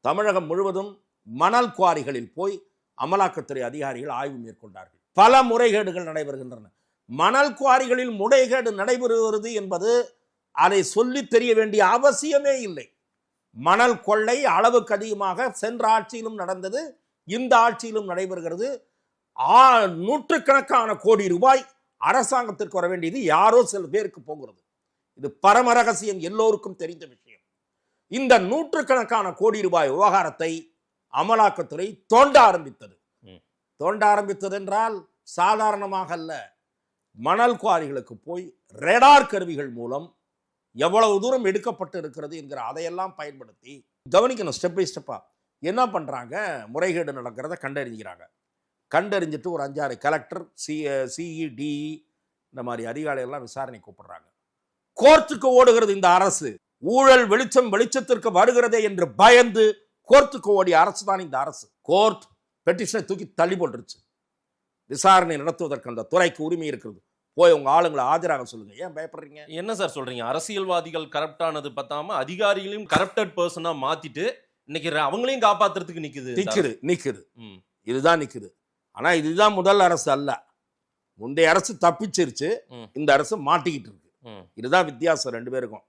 தமிழகம் முழுவதும் மணல் குவாரிகளில் போய் அமலாக்கத்துறை அதிகாரிகள் ஆய்வு மேற்கொண்டார்கள். பல முறைகேடுகள் நடைபெறுகின்றன. மணல் குவாரிகளில் முறைகேடு நடைபெறுகிறது என்பது அதை சொல்லி தெரிய வேண்டிய அவசியமே இல்லை. மணல் கொள்ளை அளவுக்கு அதிகமாக சென்ற ஆட்சியிலும் நடந்தது, இந்த ஆட்சியிலும் நடைபெறுகிறது. நூற்றுக்கணக்கான கோடி ரூபாய் அரசாங்கத்திற்கு வர வேண்டியது யாரோ சில பேருக்கு போகிறது. இது பரம ரகசியம், எல்லோருக்கும் தெரிந்த விஷயம். இந்த நூற்றுக்கணக்கான கோடி ரூபாய் விவகாரத்தை அமலாக்கத்துறை தோண்ட ஆரம்பித்தது என்றால் சாதாரணமாக அல்ல. மணல் குவாரிகளுக்கு போய் ரேடார் கருவிகள் மூலம் எவ்வளவு தூரம் எடுக்கப்பட்டு இருக்கிறது என்கிற அதையெல்லாம் பயன்படுத்தி கவனிக்கணும். ஸ்டெப் பை ஸ்டெப்பா என்ன பண்றாங்க, முறைகேடு நடக்கிறத கண்டறிஞ்சிட்டு ஒரு 5-6 கலெக்டர், சிஇடி இந்த மாதிரி அதிகாரிகள்லாம் விசாரணை கூப்பிடுறாங்க. கோர்ட்டுக்கு ஓடுகிறது இந்த அரசு. ஊழல் வெளிச்சத்திற்கு வருகிறதே என்று பயந்து கோர்ட்டுக்கு ஓடிய அரசு தான் இந்த அரசு. கோர்ட் பெட்டிஷனை தூக்கி தள்ளி போட்டுருச்சு. விசாரணை நடத்துவதற்கு அந்த துறைக்கு உரிமை இருக்கிறது. போய் உங்க ஆளுங்களை ஆஜராக சொல்லுங்க. ஏன் பயப்படுறீங்க? என்ன சார் சொல்றீங்க? அரசியல்வாதிகள் கரப்ட் ஆனது பத்தாம அதிகாரிகளையும் கரப்டட் பர்சனா மாத்திட்டு இன்னைக்கு அவங்களையும் காப்பாத்துறதுக்கு நிக்குது. இதுதான் நிக்குது. ஆனா இதுதான் முதல் அரசு அல்ல. முந்தைய அரசு தப்பிச்சிருச்சு, இந்த அரசு மாட்டிக்கிட்டு இருக்கு. இதுதான் வித்தியாசம் ரெண்டு பேருக்கும்.